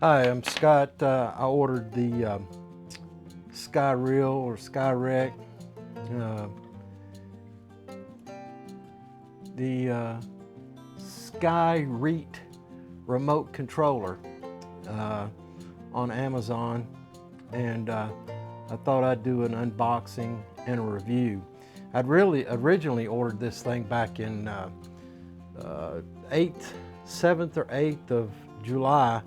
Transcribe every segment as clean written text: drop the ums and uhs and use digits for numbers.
Hi, I'm Scott. I ordered the SKYREAT or SKYREAT, uh, the SKYREAT remote controller on Amazon, and I thought I'd do an unboxing and a review. I'd really originally ordered this thing back in 7th or 8th of July.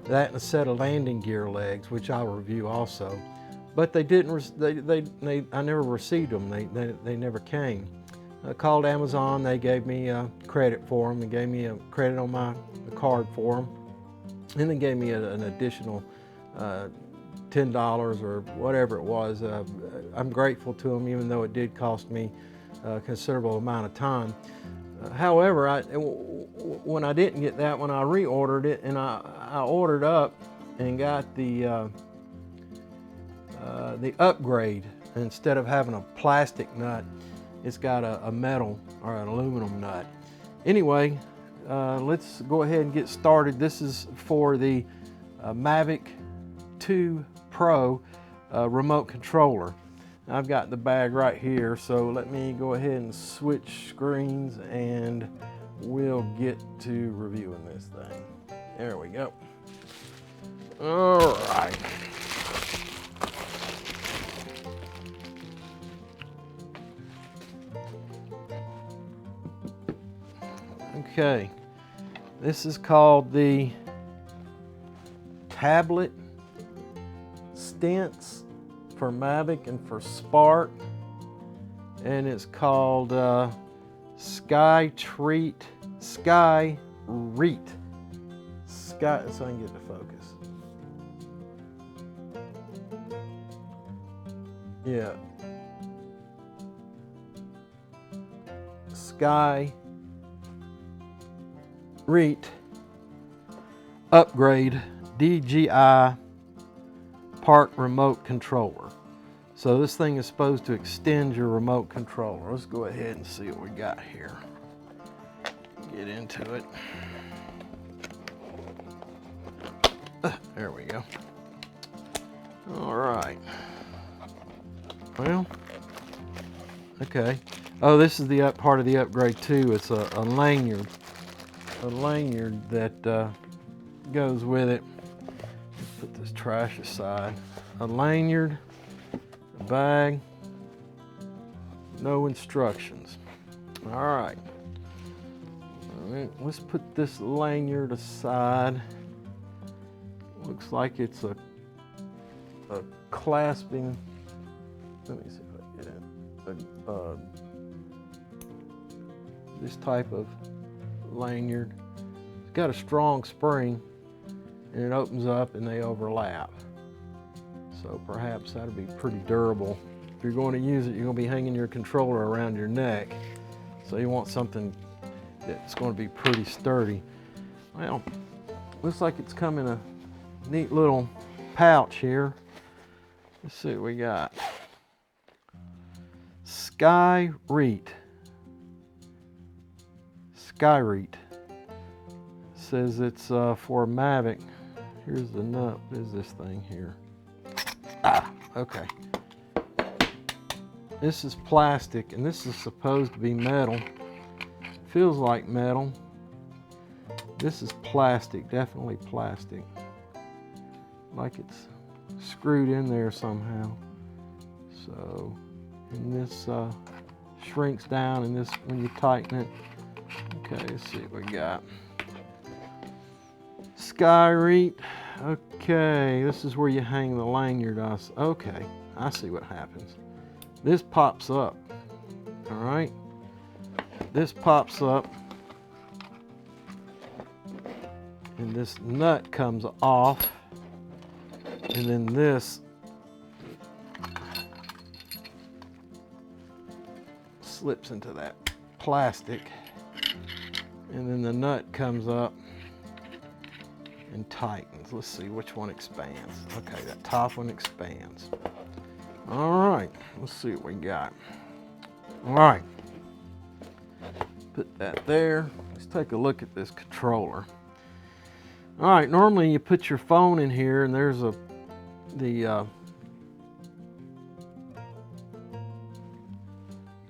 That and a set of landing gear legs, which I'll review also. But they didn't. I never received them. They never came. I called Amazon. They gave me a credit for them. They gave me a credit on my card for them, and then gave me an additional $10 or whatever it was. I'm grateful to them, even though it did cost me a considerable amount of time. However, when I didn't get that one, I reordered it, and I ordered up and got the upgrade. Instead of having a plastic nut, it's got a metal or an aluminum nut. Anyway, let's go ahead and get started. This is for the Mavic 2 Pro remote controller. I've got the bag right here, so let me go ahead and switch screens and we'll get to reviewing this thing. There we go. All right. Okay, this is called the tablet stents for Mavic and for Spark, and it's called SKYREAT. So I can get the focus. Yeah. SKYREAT upgrade DJI park remote controller. So this thing is supposed to extend your remote controller. Let's go ahead and see what we got here. Get into it. There we go. All right. Well, okay. Oh, this is the part of the upgrade too. It's a lanyard that goes with it. Let's put this trash aside. A lanyard, a bag, no instructions. All right. Let's put this lanyard aside. Looks like it's a clasping. Let me see if I get it. This type of lanyard. It's got a strong spring, and it opens up and they overlap. So perhaps that'll be pretty durable. If you're going to use it, you're going to be hanging your controller around your neck. So you want something that's going to be pretty sturdy. Well, looks like it's come in a neat little pouch here. Let's see what we got. SKYREAT. SKYREAT. Says it's for Mavic. Here's the nut. What is this thing here? Okay. This is plastic, and this is supposed to be metal. Feels like metal. This is plastic, definitely plastic. Like it's screwed in there somehow. So, and this shrinks down, and this, when you tighten it. Okay, let's see what we got. SKYREAT. Okay, this is where you hang the lanyard. Okay, I see what happens. This pops up. All right. This pops up, and this nut comes off, and then this slips into that plastic, and then the nut comes up and tightens. Let's see which one expands. Okay, that top one expands. All right, let's see what we got. All right, put that there. Let's take a look at this controller. All right, normally you put your phone in here, and there's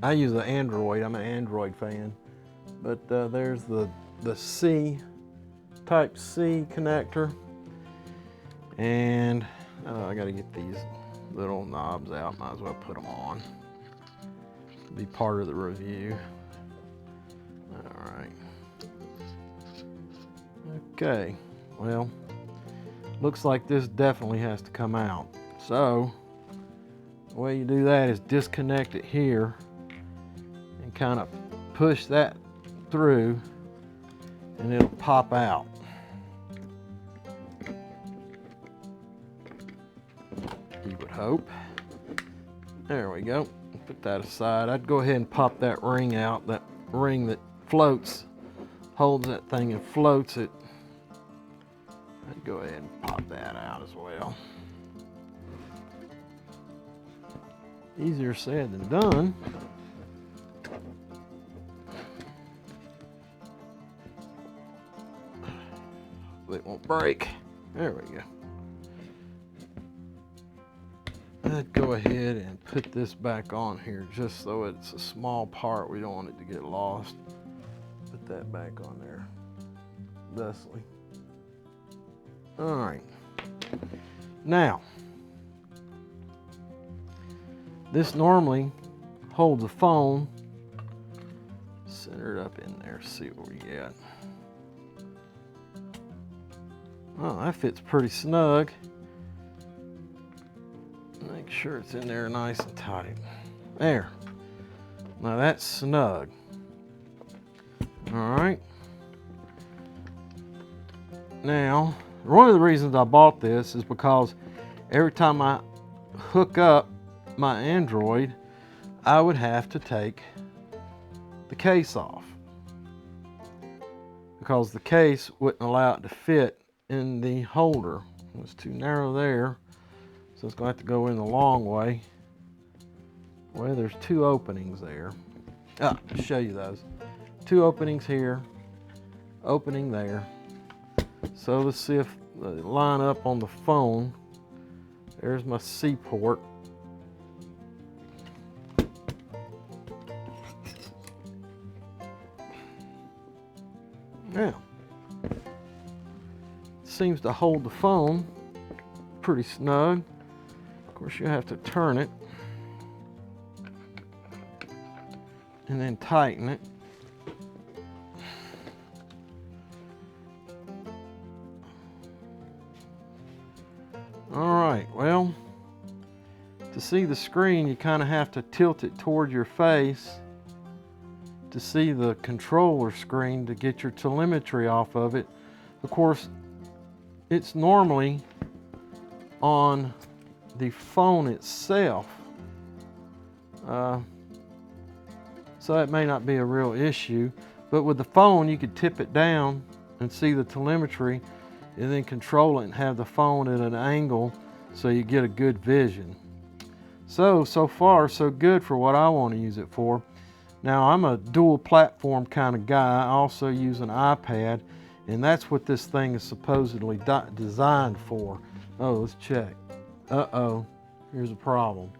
I use an Android. I'm an Android fan, but there's the Type C connector, and I got to get these little knobs out. Might as well put them on. Be part of the review. All right. Okay. Well, looks like this definitely has to come out. So the way you do that is disconnect it here and kind of push that through, and it'll pop out. You would hope. There we go. Put that aside. I'd go ahead and pop that ring out. That ring that floats, holds that thing and floats it. I'd go ahead and pop that out as well. Easier said than done. It won't break. There we go. I'd go ahead and put this back on here just so it's a small part. We don't want it to get lost. Put that back on there thusly. All right. Now, this normally holds a phone. Center it up in there, see what we get. Oh, that fits pretty snug. Make sure it's in there nice and tight. There. Now that's snug. All right. Now, one of the reasons I bought this is because every time I hook up my Android, I would have to take the case off, because the case wouldn't allow it to fit in the holder. It was too narrow there, so it's going to have to go in the long way. Well, there's two openings there. I'll show you those. Two openings here, opening there. So let's see if they line up on the phone. There's my C port. Now, seems to hold the phone pretty snug. Of course, you have to turn it and then tighten it. All right, well, to see the screen, you kind of have to tilt it toward your face to see the controller screen to get your telemetry off of it. Of course, it's normally on the phone itself, so that may not be a real issue, but with the phone you could tip it down and see the telemetry and then control it and have the phone at an angle so you get a good vision. So far so good for what I want to use it for. Now, I'm a dual platform kind of guy. I also use an iPad, and that's what this thing is supposedly designed for. Oh, let's check. Uh-oh, here's a problem.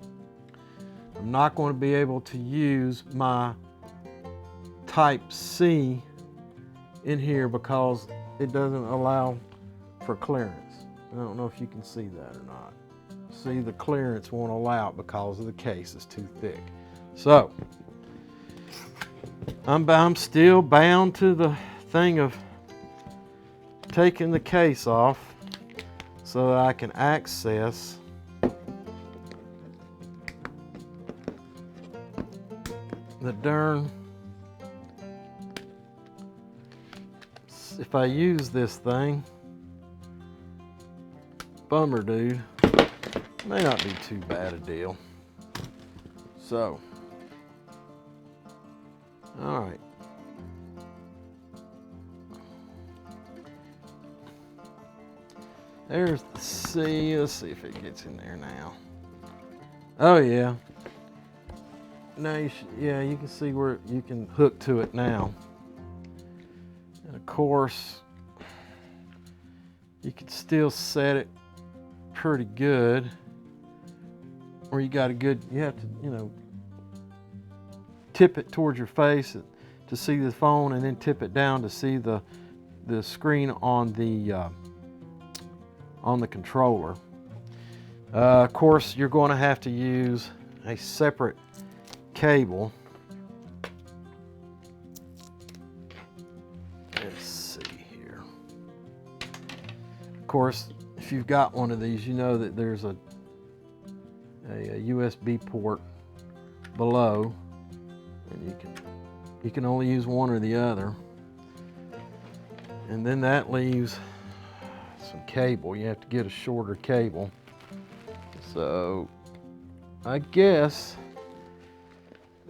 I'm not going to be able to use my Type C in here because it doesn't allow for clearance. I don't know if you can see that or not. See, the clearance won't allow it because of the case is too thick. So, I'm still bound to the thing of taking the case off so that I can access the darn, if I use this thing, bummer dude, may not be too bad a deal. So, all right. There's the C. Let's see if it gets in there now. Oh yeah. Now you can see where you can hook to it now. And of course, you could still set it pretty good. Or you got a good, you have to, you know, tip it towards your face to see the phone, and then tip it down to see the screen on the controller. Of course, you're going to have to use a separate cable. Let's see here. Of course, if you've got one of these, you know that there's a USB port below, and you can only use one or the other. And then that leaves some cable. You have to get a shorter cable. So I guess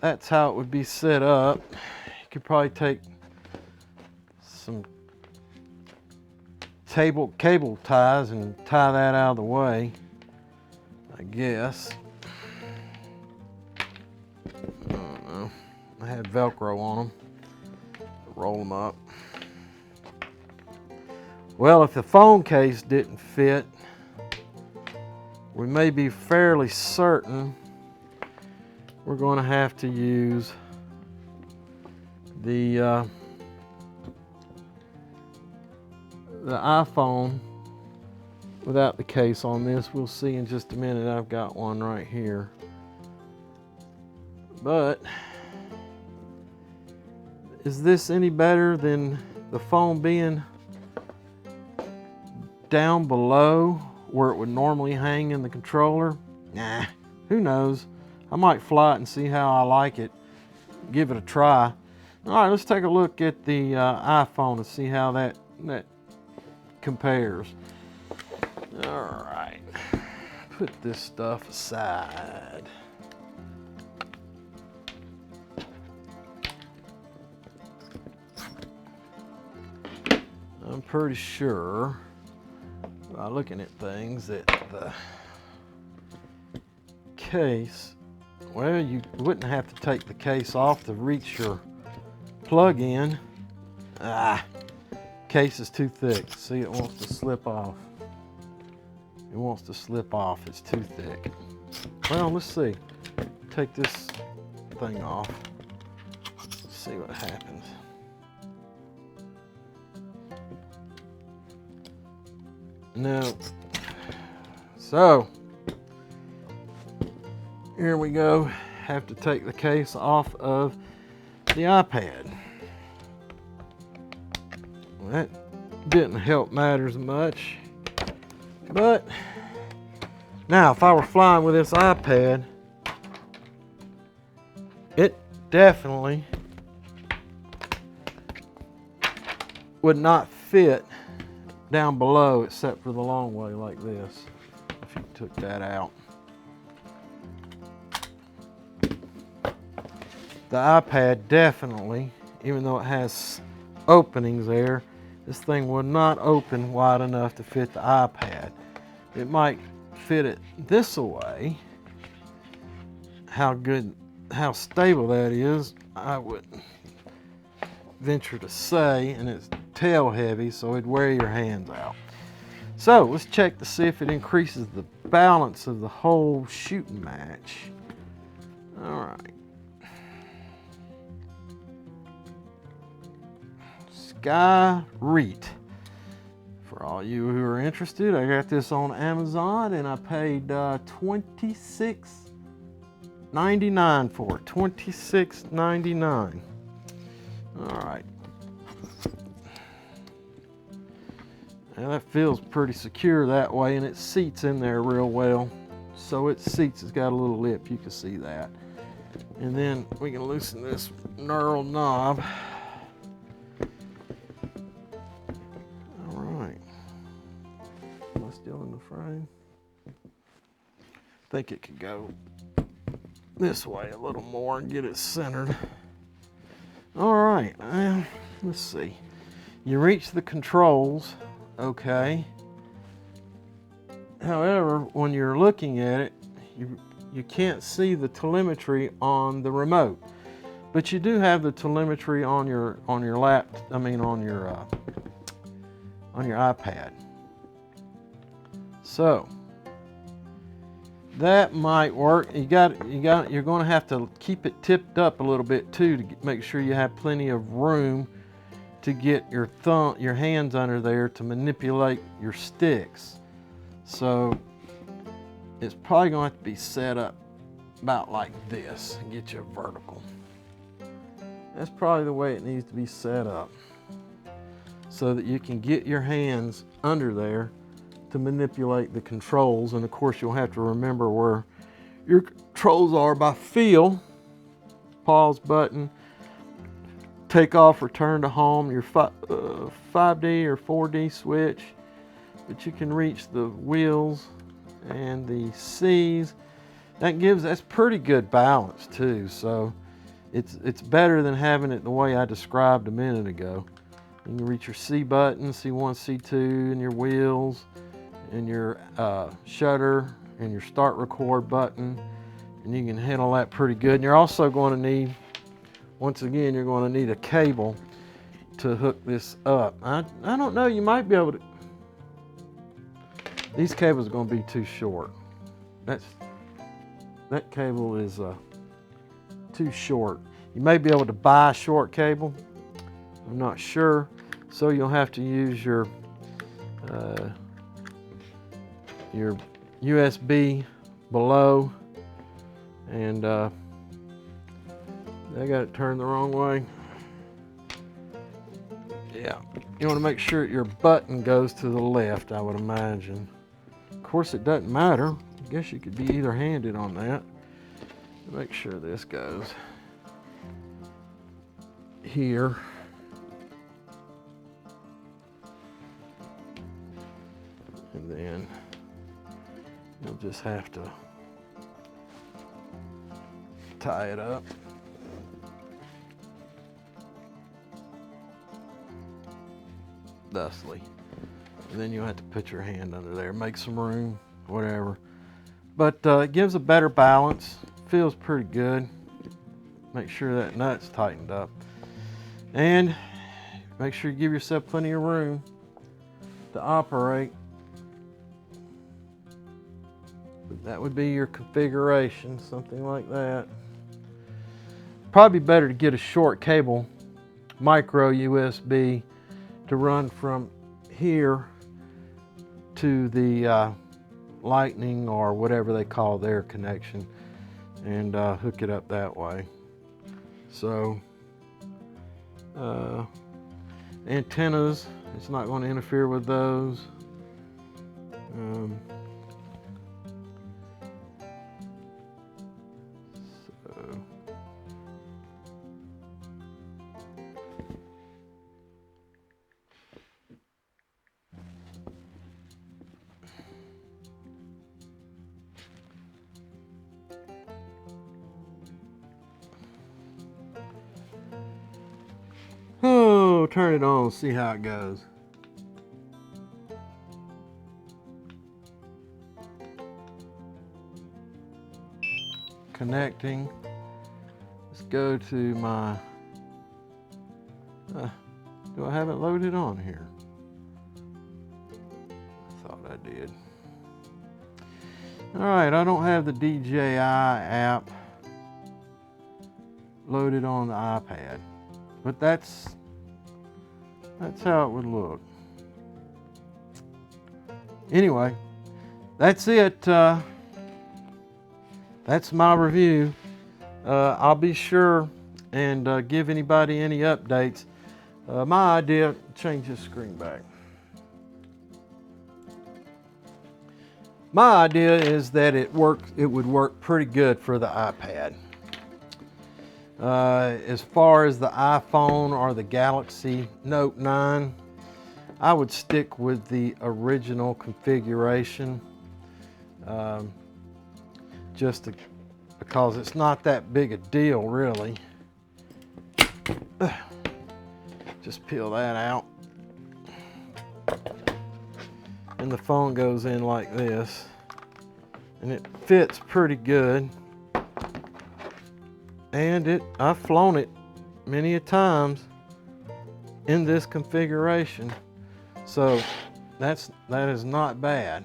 that's how it would be set up. You could probably take some cable ties and tie that out of the way, I guess. I don't know. I had Velcro on them. Roll them up. Well, if the phone case didn't fit, we may be fairly certain we're going to have to use the iPhone without the case on this. We'll see in just a minute. I've got one right here. But is this any better than the phone being down below where it would normally hang in the controller? Nah, who knows? I might fly it and see how I like it. Give it a try. All right, let's take a look at the iPhone and see how that compares. All right, put this stuff aside. I'm pretty sure by looking at things that the case, well, you wouldn't have to take the case off to reach your plug-in. Case is too thick. See, it wants to slip off. It wants to slip off. It's too thick. Well, let's see. Take this thing off. Let's see what happens. No. So, here we go. Have to take the case off of the iPad. Well, that didn't help matters much. But now, if I were flying with this iPad, it definitely would not fit down below except for the long way like this, if you took that out. The iPad definitely, even though it has openings there, this thing would not open wide enough to fit the iPad. It might fit it this way. How stable that is, I wouldn't venture to say, and it's tail heavy, so it'd wear your hands out. So let's check to see if it increases the balance of the whole shooting match. All right. SKYREAT. For all you who are interested, I got this on Amazon and I paid $26.99 for it. $26.99. All right. Now that feels pretty secure that way, and it seats in there real well. So it seats, it's got a little lip, you can see that. And then we can loosen this knurled knob. All right. Am I still in the frame? I think it could go this way a little more and get it centered. All right, let's see. You reach the controls, okay. However, when you're looking at it, you can't see the telemetry on the remote, but you do have the telemetry on your iPad. So that might work. You're going to have to keep it tipped up a little bit too to make sure you have plenty of room to get your hands under there to manipulate your sticks. So it's probably going to have to be set up about like this and get you vertical. That's probably the way it needs to be set up, so that you can get your hands under there to manipulate the controls. And of course you'll have to remember where your controls are by feel. Pause button, take off, return to home, your 5D or 4D switch, but you can reach the wheels and the C's. That's pretty good balance too, so it's better than having it the way I described a minute ago. You can reach your C button, C1, C2, and your wheels, and your shutter, and your start record button, and you can handle that pretty good. And you're also going to need, once again, you're going to need a cable to hook this up. I don't know, you might be able to. These cables are going to be too short. That cable is too short. You may be able to buy a short cable. I'm not sure. So you'll have to use your USB below, and I got it turned the wrong way. Yeah, you want to make sure your button goes to the left, I would imagine. Of course, it doesn't matter. I guess you could be either-handed on that. Make sure this goes here. And then you'll just have to tie it up. Thusly. And then you'll have to put your hand under there, make some room, whatever. But it gives a better balance. Feels pretty good. Make sure that nut's tightened up. And make sure you give yourself plenty of room to operate. But that would be your configuration, something like that. Probably better to get a short cable, micro USB, to run from here to the lightning or whatever they call their connection, and hook it up that way. So antennas, it's not going to interfere with those. Oh, turn it on, see how it goes. Connecting. Let's go to my, do I have it loaded on here? I thought I did. All right, I don't have the DJI app loaded on the iPad, but that's how it would look. Anyway, that's it. That's my review. I'll be sure and give anybody any updates. My idea, change this screen back. My idea is that it would work pretty good for the iPad. As far as the iPhone or the Galaxy Note 9, I would stick with the original configuration, because it's not that big a deal, really. Just peel that out. And the phone goes in like this, and it fits pretty good. And I've flown it many a times in this configuration, so that is not bad.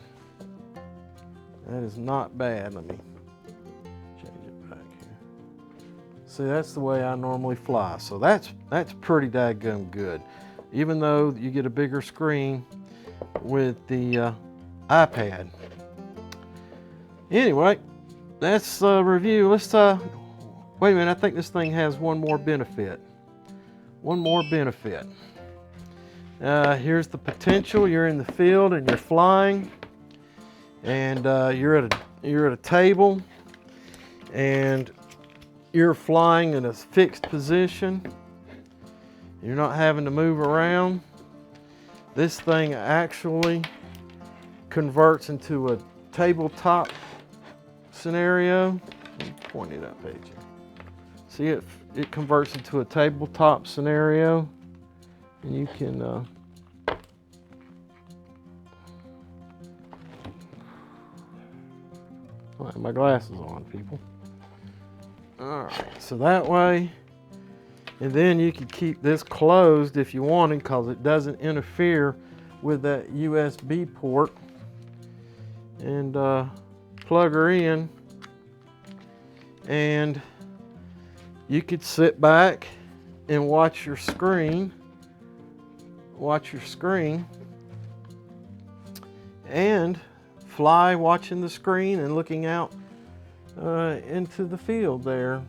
That is not bad. Let me change it back here. See, that's the way I normally fly. So that's pretty daggum good. Even though you get a bigger screen with the iPad. Anyway, that's a review. Let's wait a minute, I think this thing has one more benefit. One more benefit. Here's the potential. You're in the field and you're flying, and you're at a table, and you're flying in a fixed position. You're not having to move around. This thing actually converts into a tabletop scenario. Let me point it up at you. See, it converts into a tabletop scenario, and you can I have my glasses on, people. All right, so that way, and then you can keep this closed if you wanted, because it doesn't interfere with that USB port. And plug her in, and you could sit back and watch your screen, and fly watching the screen and looking out into the field there.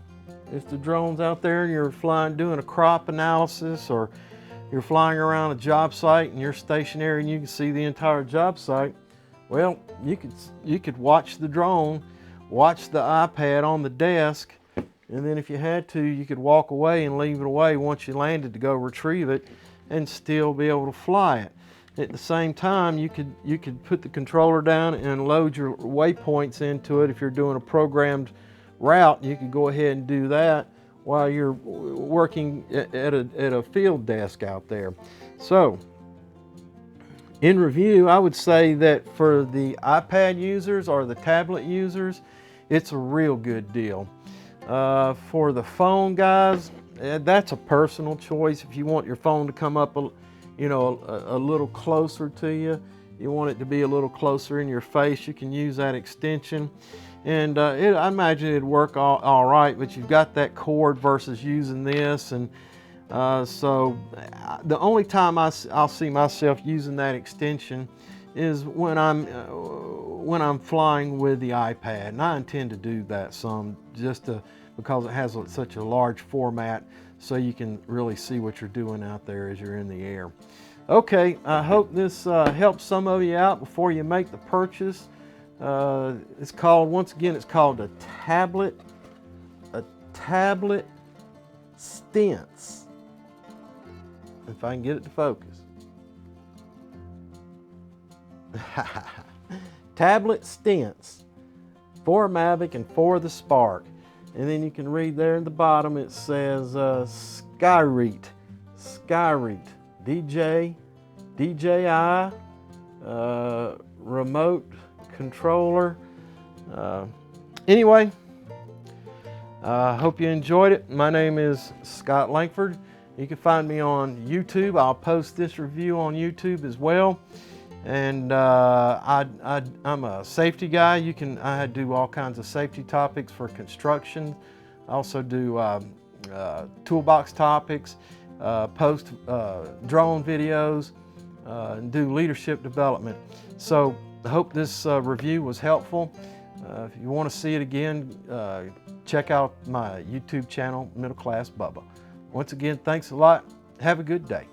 If the drone's out there and you're flying doing a crop analysis, or you're flying around a job site and you're stationary and you can see the entire job site, well, you could watch the drone, watch the iPad on the desk, and then if you had to, you could walk away and leave it away once you landed to go retrieve it and still be able to fly it. At the same time, you could put the controller down and load your waypoints into it. If you're doing a programmed route, you could go ahead and do that while you're working at a field desk out there. So, in review, I would say that for the iPad users or the tablet users, it's a real good deal. For the phone guys, that's a personal choice. If you want your phone to come up a little closer to you, you want it to be a little closer in your face, you can use that extension. And I imagine it'd work all right, but you've got that cord versus using this. And so the only time I'll see myself using that extension is when I'm flying with the iPad, and I intend to do that some, because it has such a large format, so you can really see what you're doing out there as you're in the air. Okay, I hope this helps some of you out before you make the purchase. It's called a tablet stents. If I can get it to focus. Tablet stents for Mavic and for the Spark. And then you can read there in the bottom, it says SKYREAT, DJI, remote controller. Anyway, I hope you enjoyed it. My name is Scott Langford. You can find me on YouTube. I'll post this review on YouTube as well. And I'm a safety guy. I do all kinds of safety topics for construction. I also do toolbox topics, post drone videos, and do leadership development. So I hope this review was helpful. If you want to see it again, check out my YouTube channel, Middle Class Bubba. Once again, thanks a lot. Have a good day.